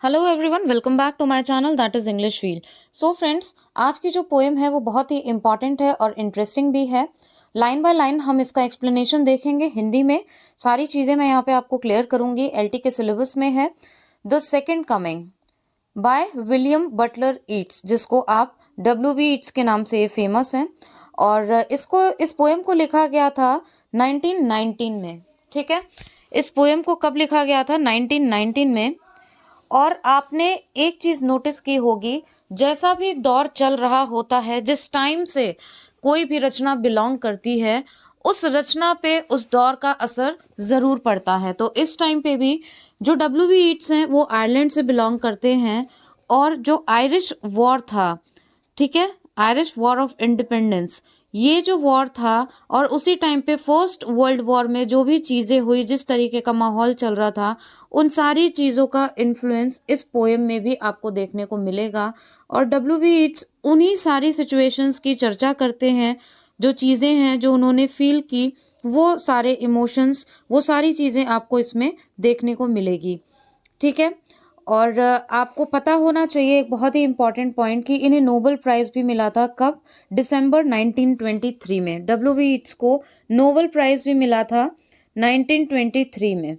Hello everyone, welcome back to my channel that is English feel. So friends, आज की जो poem है वो बहुत ही इम्पॉर्टेंट है और इंटरेस्टिंग भी है। लाइन बाय लाइन हम इसका एक्सप्लेनेशन देखेंगे हिंदी में। सारी चीज़ें मैं यहाँ पे आपको क्लियर करूँगी। एलटी के सिलेबस में है। The second coming by William Butler Yeats, जिसको आप WB ईट्स के नाम से फेमस हैं। और इस पोएम को लिखा गया था 1919 में। ठीक है, इस पोएम को कब लिखा गया था? 1919 में। और आपने एक चीज नोटिस की होगी, जैसा भी दौर चल रहा होता है, जिस टाइम से कोई भी रचना बिलोंग करती है, उस रचना पे उस दौर का असर जरूर पड़ता है। तो इस टाइम पे भी जो WB ईट्स हैं वो आयरलैंड से बिलोंग करते हैं। और जो आयरिश वॉर था, ठीक है, आयरिश वॉर ऑफ इंडिपेंडेंस, ये जो वॉर था, और उसी टाइम पे फर्स्ट वर्ल्ड वॉर में जो भी चीज़ें हुई, जिस तरीके का माहौल चल रहा था, उन सारी चीज़ों का इन्फ्लुएंस इस पोएम में भी आपको देखने को मिलेगा। और WB ईट्स उन्हीं सारी सिचुएशंस की चर्चा करते हैं, जो चीज़ें हैं जो उन्होंने फील की, वो सारे इमोशंस, वो सारी चीज़ें आपको इसमें देखने को मिलेगी। ठीक है। और आपको पता होना चाहिए एक बहुत ही इम्पॉर्टेंट पॉइंट, कि इन्हें नोबेल प्राइज़ भी मिला था। कब? दिसंबर 1923 में WB ईट्स को नोबेल प्राइज़ भी मिला था 1923 में।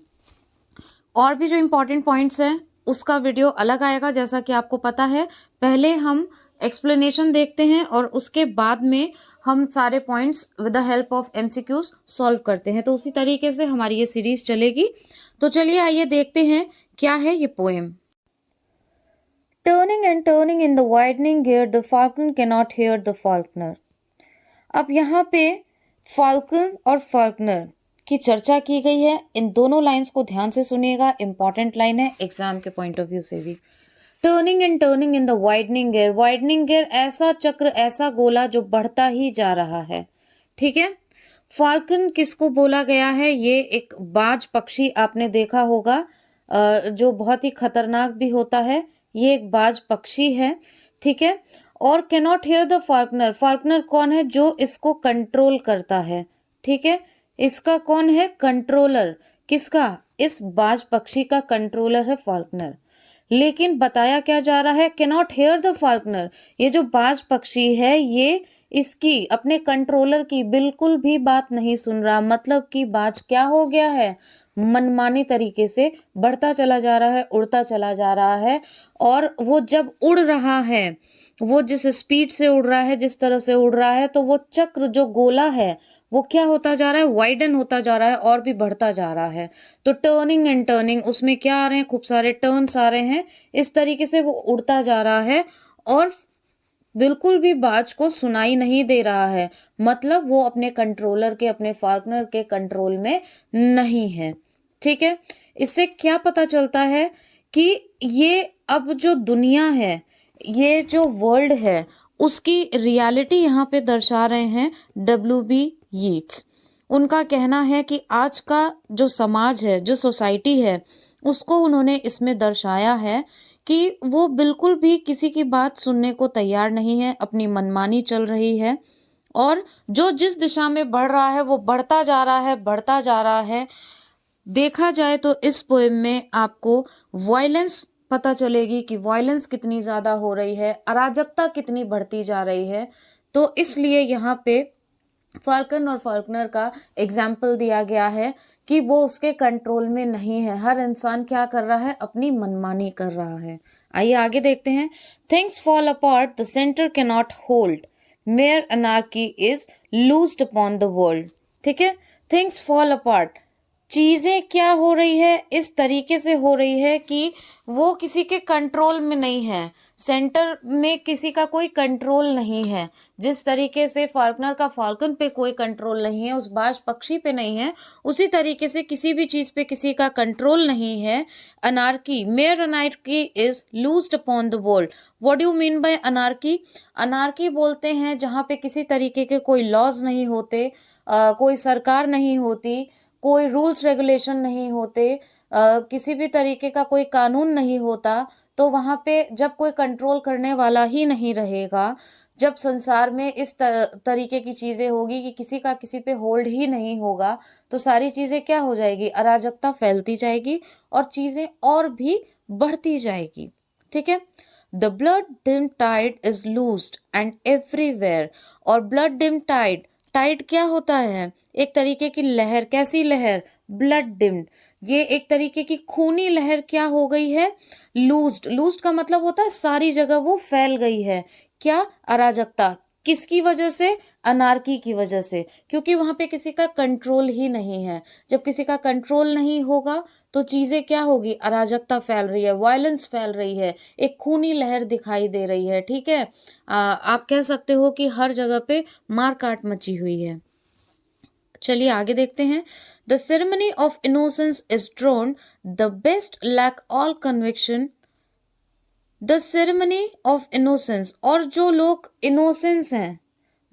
और भी जो इम्पोर्टेंट पॉइंट्स हैं उसका वीडियो अलग आएगा, जैसा कि आपको पता है। पहले हम एक्सप्लेनेशन देखते हैं और उसके बाद में हम सारे points with the help of MCQs solve करते हैं। तो उसी तरीके से हमारी ये सीरीज चलेगी। तो चलिए आइए देखते हैं क्या है ये poem. Turning and turning in the widening gear the falcon cannot here the Faulkner. अब यहाँ पे फाल्कन और फाल्कनर की चर्चा की गई है। इन दोनों लाइंस को ध्यान से सुनिएगा, इंपॉर्टेंट लाइन है एग्जाम के पॉइंट ऑफ व्यू से भी। Turning and turning in the widening gear, widening gear ऐसा चक्र, ऐसा गोला जो बढ़ता ही जा रहा है। ठीक है। फाल्कन किसको बोला गया है? ये एक बाज पक्षी आपने देखा होगा, जो बहुत ही खतरनाक भी होता है। ये एक बाज पक्षी है। ठीक है। और cannot here the Faulkner, Faulkner कौन है? जो इसको कंट्रोल करता है। ठीक है। इसका कौन है? कंट्रोलर। किसका? इस बाज पक्षी का कंट्रोलर है फाल्कनर। लेकिन बताया क्या जा रहा है? कैनॉट हियर द फाल्कनर, ये जो बाज पक्षी है ये इसकी, अपने कंट्रोलर की बिल्कुल भी बात नहीं सुन रहा। मतलब कि बाज क्या हो गया है? मनमानी तरीके से बढ़ता चला जा रहा है, उड़ता चला जा रहा है। और वो जब उड़ रहा है, वो जिस स्पीड से उड़ रहा है, जिस तरह से उड़ रहा है, तो वो चक्र जो गोला है वो क्या होता जा रहा है? वाइडन होता जा रहा है और भी बढ़ता जा रहा है। तो टर्निंग एंड टर्निंग, उसमें क्या आ रहे हैं? खूब सारे टर्न्स आ रहे हैं। इस तरीके से वो उड़ता जा रहा है और बिल्कुल भी बाज को सुनाई नहीं दे रहा है। मतलब वो अपने कंट्रोलर के, अपने फाल्कनर के कंट्रोल में नहीं है। ठीक है। इससे क्या पता चलता है कि ये अब जो दुनिया है, ये जो वर्ल्ड है, उसकी रियलिटी यहाँ पे दर्शा रहे हैं WB यीट्स। उनका कहना है कि आज का जो समाज है, जो सोसाइटी है, उसको उन्होंने इसमें दर्शाया है कि वो बिल्कुल भी किसी की बात सुनने को तैयार नहीं है, अपनी मनमानी चल रही है। और जो जिस दिशा में बढ़ रहा है वो बढ़ता जा रहा है, बढ़ता जा रहा है। देखा जाए तो इस पोएम में आपको वायलेंस पता चलेगी कि वायलेंस कितनी ज़्यादा हो रही है, अराजकता कितनी बढ़ती जा रही है। तो इसलिए यहाँ पे फाल्कन और फाल्कनर का एग्जाम्पल दिया गया है कि वो उसके कंट्रोल में नहीं है। हर इंसान क्या कर रहा है? अपनी मनमानी कर रहा है। आइए आगे देखते हैं। Things fall apart, the centre can not hold, mayor anarchy is लूज्ड upon the world. ठीक है। थिंग्स फॉल अपार्ट, चीज़ें क्या हो रही है? इस तरीके से हो रही है कि वो किसी के कंट्रोल में नहीं है। सेंटर में किसी का कोई कंट्रोल नहीं है। जिस तरीके से फाल्कनर का फाल्कन पे कोई कंट्रोल नहीं है, उस बाज पक्षी पे नहीं है, उसी तरीके से किसी भी चीज़ पे किसी का कंट्रोल नहीं है। Anarchy, mayor anarchy is लूज्ड upon the world. What do you mean by anarchy? Anarchy बोलते हैं जहाँ पे किसी तरीके के कोई लॉज नहीं होते, कोई सरकार नहीं होती, कोई रूल्स रेगुलेशन नहीं होते, किसी भी तरीके का कोई कानून नहीं होता। तो वहाँ पे जब कोई कंट्रोल करने वाला ही नहीं रहेगा, जब संसार में इस तरीके की चीज़ें होगी कि किसी का किसी पे होल्ड ही नहीं होगा, तो सारी चीज़ें क्या हो जाएगी? अराजकता फैलती जाएगी और चीज़ें और भी बढ़ती जाएगी। ठीक है, the blood dim tide is loosed and everywhere. और ब्लड डिम टाइड, टाइड क्या होता है? एक तरीके की लहर। कैसी लहर? Blood dimmed. ये एक तरीके की खूनी लहर क्या हो गई है? लूज्ड। लूज्ड का मतलब होता है सारी जगह वो फैल गई है। क्या? अराजकता। किसकी वजह से? अनार्की की वजह से, क्योंकि वहां पे किसी का कंट्रोल ही नहीं है। जब किसी का कंट्रोल नहीं होगा तो चीजें क्या होगी? अराजकता फैल रही है, वायलेंस फैल रही है, एक खूनी लहर दिखाई दे रही है। ठीक है, आप कह सकते हो कि हर जगह पे मार काट मची हुई है। चलिए आगे देखते हैं। The ceremony of innocence is drowned, the best lack all conviction. The ceremony of innocence, और जो लोग इनोसेंस हैं,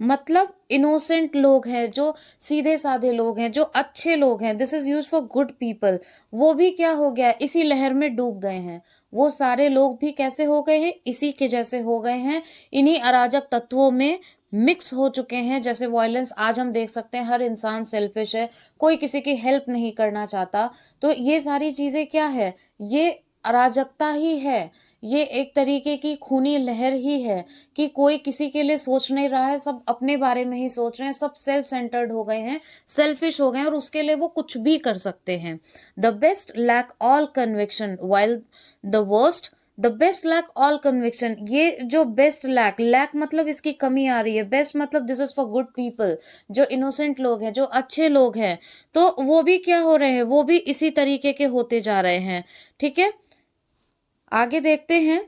मतलब इनोसेंट लोग हैं, जो सीधे साधे लोग हैं, जो अच्छे लोग हैं, this is use for good people, वो भी क्या हो गया? इसी लहर में डूब गए हैं। वो सारे लोग भी कैसे हो गए हैं? इसी के जैसे हो गए हैं, इन्हीं अराजक तत्वों में मिक्स हो चुके हैं। जैसे वायलेंस आज हम देख सकते हैं, हर इंसान सेल्फिश है, कोई किसी की हेल्प नहीं करना चाहता। तो ये सारी चीजें क्या है? ये अराजकता ही है। ये एक तरीके की खूनी लहर ही है कि कोई किसी के लिए सोच नहीं रहा है, सब अपने बारे में ही सोच रहे हैं, सब सेल्फ सेंटर्ड हो गए हैं, सेल्फिश हो गए हैं, और उसके लिए वो कुछ भी कर सकते हैं। The best lack all conviction while the worst, the best lack all conviction. ये जो बेस्ट लैक, लैक मतलब इसकी कमी आ रही है, बेस्ट मतलब this is for good people, जो इनोसेंट लोग हैं, जो अच्छे लोग हैं, तो वो भी क्या हो रहे हैं? वो भी इसी तरीके के होते जा रहे हैं। ठीक है, आगे देखते हैं।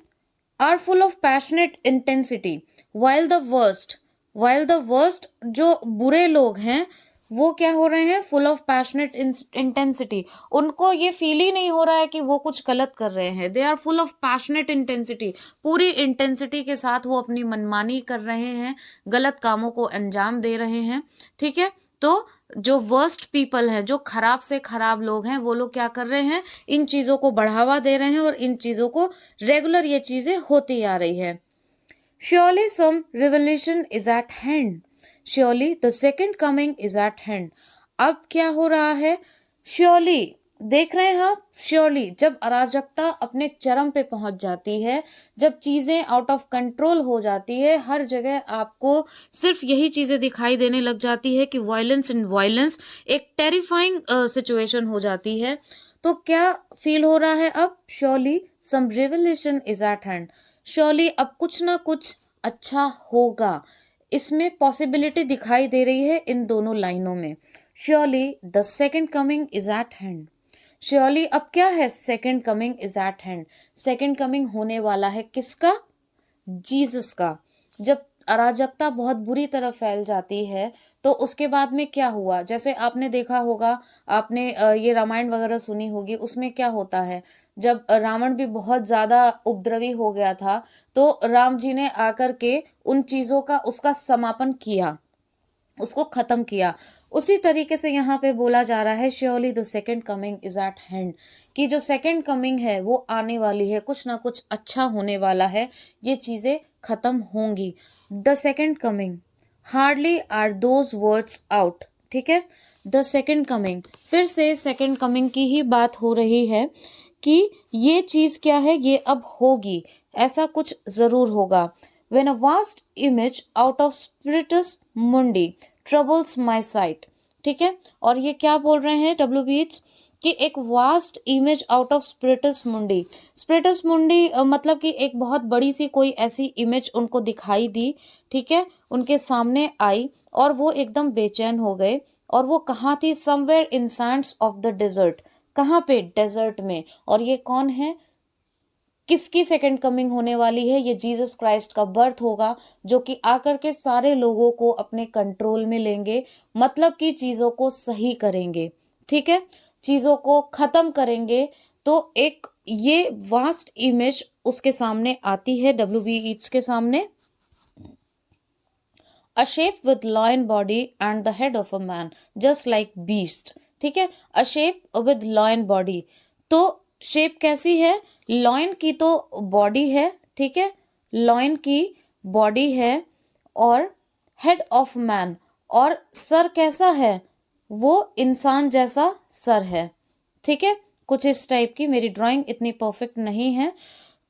Are full of passionate intensity while the worst, while the worst, जो बुरे लोग हैं वो क्या हो रहे हैं? Full of passionate intensity. उनको ये फील ही नहीं हो रहा है कि वो कुछ गलत कर रहे हैं। They are full of passionate intensity, पूरी इंटेंसिटी के साथ वो अपनी मनमानी कर रहे हैं, गलत कामों को अंजाम दे रहे हैं। ठीक है, तो जो वर्स्ट पीपल हैं, जो खराब से खराब लोग हैं, वो लोग क्या कर रहे हैं? इन चीजों को बढ़ावा दे रहे हैं, और इन चीजों को रेगुलर ये चीजें होती आ रही है। Surely some revolution is at hand, surely the second coming is at hand. अब क्या हो रहा है? श्योरली, देख रहे हैं आप, श्योरली जब अराजकता अपने चरम पे पहुंच जाती है, जब चीजें आउट ऑफ कंट्रोल हो जाती है, हर जगह आपको सिर्फ यही चीजें दिखाई देने लग जाती है कि वायलेंस एंड वायलेंस, एक टेरिफाइंग सिचुएशन हो जाती है, तो क्या फील हो रहा है अब? Surely some revolution is at hand, surely अब कुछ ना कुछ अच्छा होगा। इसमें पॉसिबिलिटी दिखाई दे रही है इन दोनों लाइनों में। Surely the second coming is at hand, surely अब क्या है? Second coming is at hand, second coming होने वाला है, किसका? जीसस का। जब अराजकता बहुत बुरी तरह फैल जाती है तो उसके बाद में क्या हुआ? जैसे आपने देखा होगा, आपने ये रामायण वगैरह सुनी होगी, उसमें क्या होता है? जब रावण भी बहुत ज्यादा उपद्रवी हो गया था, तो राम जी ने आकर के उन चीजों का उसका समापन किया, उसको खत्म किया। उसी तरीके से यहाँ पे बोला जा रहा है surely the second coming is at hand, कि जो सेकेंड कमिंग है वो आने वाली है, कुछ ना कुछ अच्छा होने वाला है, ये चीजें खत्म होंगी। The second coming, hardly are those words out. ठीक है, द सेकेंड कमिंग, फिर से सेकेंड कमिंग की ही बात हो रही है कि ये चीज क्या है? ये अब होगी, ऐसा कुछ जरूर होगा। When a vast image out of spiritus mundi troubles my sight, ठीक है, और ये क्या बोल रहे हैं WBH कि एक वास्ट इमेज आउट ऑफ स्पिरिटस मुंडी। स्पिरिटस मुंडी मतलब कि एक बहुत बड़ी सी कोई ऐसी इमेज उनको दिखाई दी, ठीक है, उनके सामने आई, और वो एकदम बेचैन हो गए। और वो कहाँ थी? Somewhere in sands of the desert, कहाँ पे? डेजर्ट में। और ये कौन है? किसकी सेकंड कमिंग होने वाली है? ये जीसस क्राइस्ट का बर्थ होगा, जो कि आकर के सारे लोगों को अपने कंट्रोल में लेंगे, मतलब कि चीजों को सही करेंगे। ठीक है, चीजों को खत्म करेंगे। तो एक ये वास्ट इमेज उसके सामने आती है, WB ईट्स के सामने। अ shape with lion body and the head of a man just like beast. ठीक है, अ शेप विद लॉयन बॉडी, तो शेप कैसी है? लॉयन की तो बॉडी है, ठीक है, लॉयन की बॉडी है, और हेड ऑफ मैन, और सर कैसा है? वो इंसान जैसा सर है। ठीक है, कुछ इस टाइप की। मेरी ड्राइंग इतनी परफेक्ट नहीं है।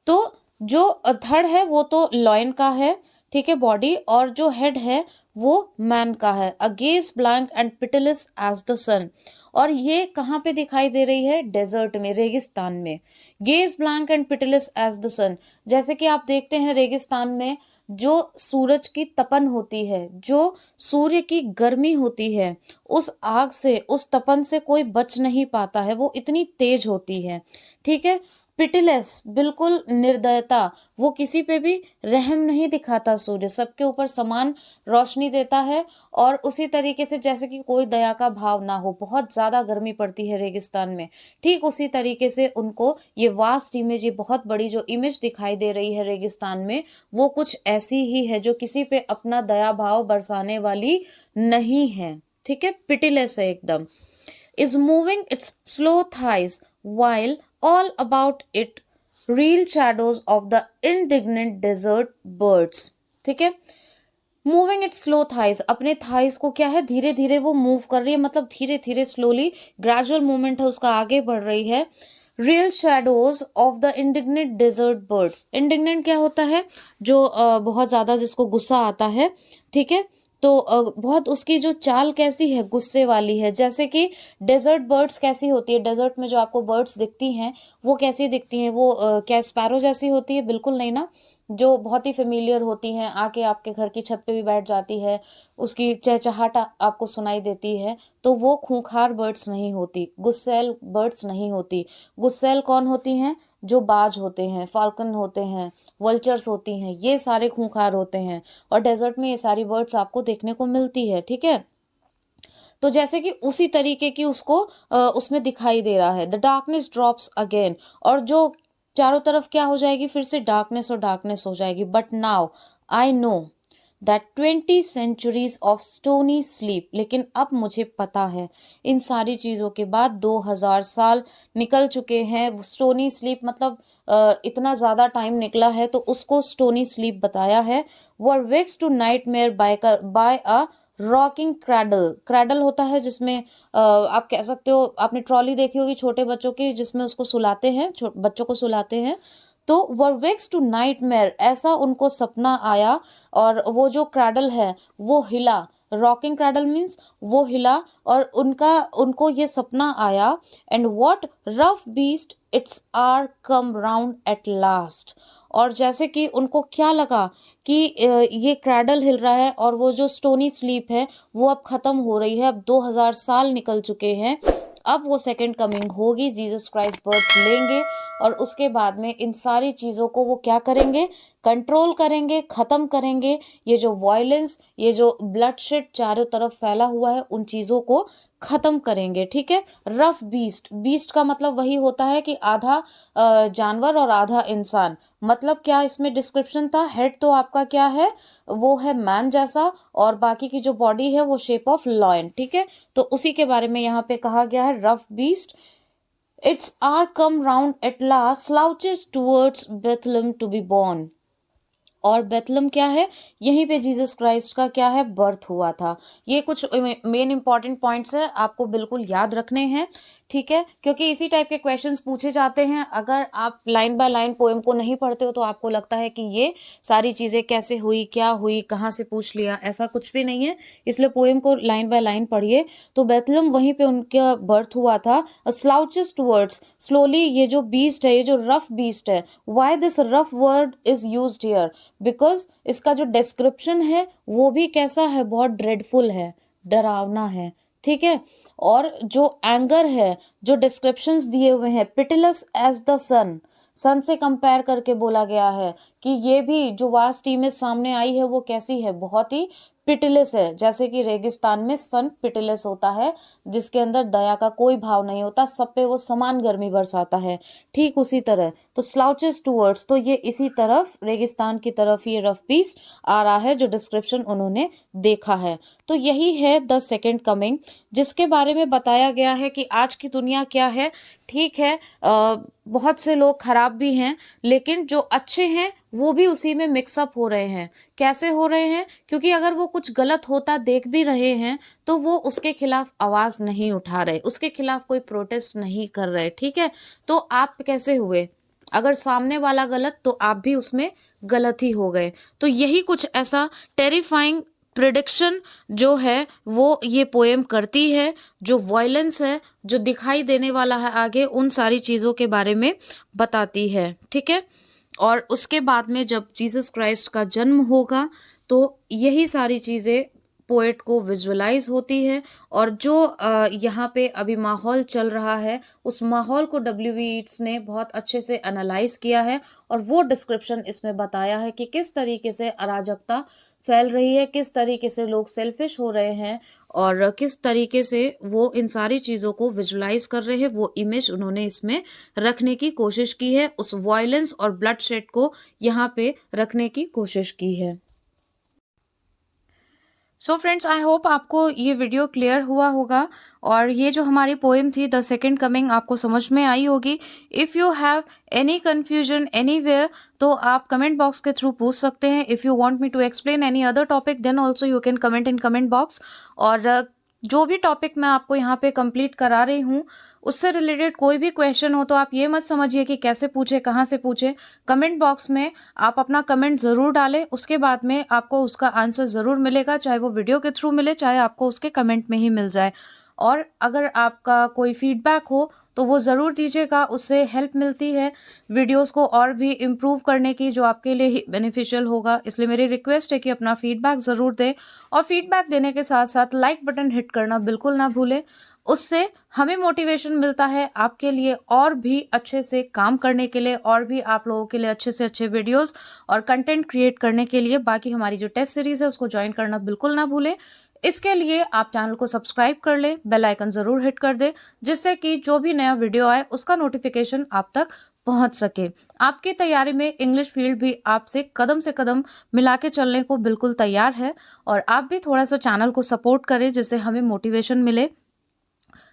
तो जो धड़ है वो तो लॉयन का है, ठीक है, बॉडी, और जो हेड है वो मैन का है। A gaze blank and pitiless as the sun. और ये कहाँ पे दिखाई दे रही है? डेजर्ट में, रेगिस्तान में। Gaze blank and pitiless as the sun, जैसे कि आप देखते हैं रेगिस्तान में जो सूरज की तपन होती है, जो सूर्य की गर्मी होती है, उस आग से, उस तपन से कोई बच नहीं पाता है, वो इतनी तेज होती है, ठीक है। पिटिलेस, बिल्कुल निर्दयता, वो किसी पे भी रहम नहीं दिखाता सूर्य, सबके ऊपर समान रोशनी देता है। और उसी तरीके से जैसे कि कोई दया का भाव ना हो, बहुत ज़्यादा गर्मी पड़ती है रेगिस्तान में, ठीक उसी तरीके से उनको ये वास्ट इमेज, ये बहुत बड़ी जो इमेज दिखाई दे रही है रेगिस्तान में, वो कुछ ऐसी ही है जो किसी पे अपना दया भाव बरसाने वाली नहीं है, ठीक है, पिटिलेस है एकदम। is moving its slow thighs while all about it real shadows of the indignant desert birds, ठीक है। मूविंग इट स्लो थाइज, अपने थाइज को क्या है, धीरे धीरे वो मूव कर रही है, मतलब धीरे धीरे, स्लोली, ग्रेजुअल मूवमेंट है उसका, आगे बढ़ रही है। Real shadows of the indignant desert bird. Indignant क्या होता है? जो बहुत ज़्यादा जिसको गुस्सा आता है, ठीक है। तो बहुत उसकी जो चाल कैसी है, गुस्से वाली है। जैसे कि डेजर्ट बर्ड्स कैसी होती है, डेजर्ट में जो आपको बर्ड्स दिखती हैं वो कैसी दिखती हैं? वो क्या स्पैरो जैसी होती है? बिल्कुल नहीं ना, जो बहुत ही फेमिलियर होती हैं, आके आपके घर की छत पे भी बैठ जाती है, उसकी चहचहाट आपको सुनाई देती है। तो वो खूंखार बर्ड्स नहीं होती, गुस्सैल बर्ड्स नहीं होती। गुस्सैल कौन होती हैं? जो बाज होते हैं, फाल्कन होते हैं, वल्चर्स होती हैं, ये सारे खूंखार होते हैं। और डेजर्ट में ये सारी बर्ड्स आपको देखने को मिलती है, ठीक है। तो जैसे कि उसी तरीके की उसको उसमें दिखाई दे रहा है। द डार्कनेस ड्रॉप्स अगेन, और जो चारों तरफ क्या हो जाएगी, फिर से डार्कनेस और डार्कनेस हो जाएगी। But now I know that 20 centuries of stony sleep, लेकिन अब मुझे पता है, इन सारी चीज़ों के बाद 2000 साल निकल चुके हैं। स्टोनी स्लीप मतलब इतना ज़्यादा टाइम निकला है, तो उसको स्टोनी स्लीप बताया है। Were vexed to nightmare by a rocking cradle. Cradle होता है जिसमें आप कह सकते हो, आपने ट्रॉली देखी होगी छोटे बच्चों की, जिसमें उसको सुलाते हैं, बच्चों को सुलाते हैं। तो वर वेक्स टू नाइटमेयर, ऐसा उनको सपना आया, और वो जो क्रैडल है वो हिला। रॉकिंग क्रैडल मीन्स वो हिला, और उनको ये सपना आया। And what rough beast its hour come round at last. और जैसे कि उनको क्या लगा कि ये क्रैडल हिल रहा है, और वो जो स्टोनी स्लीप है वो अब ख़त्म हो रही है। अब 2000 साल निकल चुके हैं, अब वो सेकंड कमिंग होगी, जीसस क्राइस्ट बर्थ लेंगे, और उसके बाद में इन सारी चीज़ों को वो क्या करेंगे? कंट्रोल करेंगे, ख़त्म करेंगे। ये जो वायलेंस, ये जो ब्लडशेड चारों तरफ फैला हुआ है, उन चीज़ों को ख़त्म करेंगे, ठीक है। रफ बीस्ट, बीस्ट का मतलब वही होता है कि आधा जानवर और आधा इंसान। मतलब क्या इसमें डिस्क्रिप्शन था? हेड तो आपका क्या है, वो है मैन जैसा, और बाकी की जो बॉडी है वो शेप ऑफ लॉयन, ठीक है। तो उसी के बारे में यहाँ पे कहा गया है, rough beast its hour come round at last slouches towards Bethlehem to be born. और बेथलम क्या है? यहीं पे जीसस क्राइस्ट का क्या है? बर्थ हुआ था। ये कुछ मेन इंपॉर्टेंट पॉइंट्स है, आपको बिल्कुल याद रखने हैं, ठीक है, क्योंकि इसी टाइप के क्वेश्चंस पूछे जाते हैं। अगर आप लाइन बाय लाइन पोएम को नहीं पढ़ते हो तो आपको लगता है कि ये सारी चीज़ें कैसे हुई, क्या हुई, कहाँ से पूछ लिया, ऐसा कुछ भी नहीं है। इसलिए पोएम को लाइन बाय लाइन पढ़िए। तो बेथलम, वहीं पे उनका बर्थ हुआ था। स्लाउचेस टूवर्ड्स, स्लोली, ये जो बीस्ट है, ये जो रफ बीस्ट है, why this rough word is used here? Because इसका जो डिस्क्रिप्शन है वो भी कैसा है? बहुत ड्रेडफुल है, डरावना है, ठीक है। और जो एंगर है, जो डिस्क्रिप्शंस दिए हुए हैं, पिटिलस एज द सन, सन से कंपेयर करके बोला गया है कि ये भी जो वास्ट इमेज सामने आई है वो कैसी है? बहुत ही पिटिलस है। जैसे कि रेगिस्तान में सन पिटिलस होता है, जिसके अंदर दया का कोई भाव नहीं होता, सब पे वो समान गर्मी बरसाता है, ठीक उसी तरह। तो स्लाउचेस टूवर्ड्स, तो ये इसी तरफ, रेगिस्तान की तरफ ये रफ पीस आ रहा है, जो डिस्क्रिप्शन उन्होंने देखा है। तो यही है द सेकेंड कमिंग, जिसके बारे में बताया गया है कि आज की दुनिया क्या है। ठीक है, बहुत से लोग खराब भी हैं, लेकिन जो अच्छे हैं वो भी उसी में मिक्सअप हो रहे हैं। कैसे हो रहे हैं? क्योंकि अगर वो कुछ गलत होता देख भी रहे हैं तो वो उसके खिलाफ आवाज़ नहीं उठा रहे, उसके खिलाफ कोई प्रोटेस्ट नहीं कर रहे, ठीक है? तो आप कैसे हुए? अगर सामने वाला गलत तो आप भी उसमें गलत ही हो गए। तो यही कुछ ऐसा टेरिफाइंग प्रिडिक्शन जो है वो ये पोएम करती है, जो वॉयलेंस है, जो दिखाई देने वाला है आगे, उन सारी चीज़ों के बारे में बताती है, ठीक है? और उसके बाद में जब जीसस क्राइस्ट का जन्म होगा तो यही सारी चीज़ें पोएट को विजुअलाइज होती है, और जो यहाँ पे अभी माहौल चल रहा है उस माहौल को W.B. यीट्स ने बहुत अच्छे से एनालाइज किया है, और वो डिस्क्रिप्शन इसमें बताया है कि किस तरीके से अराजकता फैल रही है, किस तरीके से लोग सेल्फिश हो रहे हैं, और किस तरीके से वो इन सारी चीज़ों को विजुलाइज कर रहे हैं। वो इमेज उन्होंने इसमें रखने की कोशिश की है, उस वायलेंस और ब्लड शेड को यहाँ पे रखने की कोशिश की है। सो फ्रेंड्स, आई होप आपको ये वीडियो क्लियर हुआ होगा, और ये जो हमारी पोएम थी द सेकेंड कमिंग आपको समझ में आई होगी। If you have any confusion anywhere तो आप कमेंट बॉक्स के थ्रू पूछ सकते हैं। If you want me to explain any other topic then also you can comment in comment box. और जो भी टॉपिक मैं आपको यहाँ पे कंप्लीट करा रही हूँ उससे रिलेटेड कोई भी क्वेश्चन हो तो आप ये मत समझिए कि कैसे पूछे, कहाँ से पूछे। कमेंट बॉक्स में आप अपना कमेंट ज़रूर डालें, उसके बाद में आपको उसका आंसर ज़रूर मिलेगा, चाहे वो वीडियो के थ्रू मिले, चाहे आपको उसके कमेंट में ही मिल जाए। और अगर आपका कोई फीडबैक हो तो वो ज़रूर दीजिएगा, उससे हेल्प मिलती है वीडियोस को और भी इम्प्रूव करने की, जो आपके लिए ही बेनिफिशियल होगा। इसलिए मेरी रिक्वेस्ट है कि अपना फीडबैक ज़रूर दें, और फीडबैक देने के साथ साथ लाइक बटन हिट करना बिल्कुल ना भूलें। उससे हमें मोटिवेशन मिलता है आपके लिए और भी अच्छे से काम करने के लिए, और भी आप लोगों के लिए अच्छे से अच्छे वीडियोस और कंटेंट क्रिएट करने के लिए। बाकी हमारी जो टेस्ट सीरीज़ है उसको ज्वाइन करना बिल्कुल ना भूलें। इसके लिए आप चैनल को सब्सक्राइब कर लें, बेल आइकन ज़रूर हिट कर दें, जिससे कि जो भी नया वीडियो आए उसका नोटिफिकेशन आप तक पहुंच सके। आपकी तैयारी में इंग्लिश फील्ड भी आपसे कदम से कदम मिला के चलने को बिल्कुल तैयार है, और आप भी थोड़ा सा चैनल को सपोर्ट करें जिससे हमें मोटिवेशन मिले।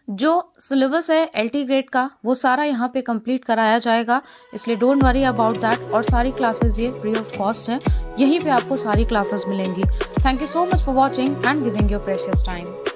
जो सिलेबस है LT ग्रेड का वो सारा यहाँ पे कंप्लीट कराया जाएगा, इसलिए डोंट वरी अबाउट दैट। और सारी क्लासेस ये फ्री ऑफ कॉस्ट हैं, यहीं पे आपको सारी क्लासेस मिलेंगी। Thank you so much for watching and giving your precious time.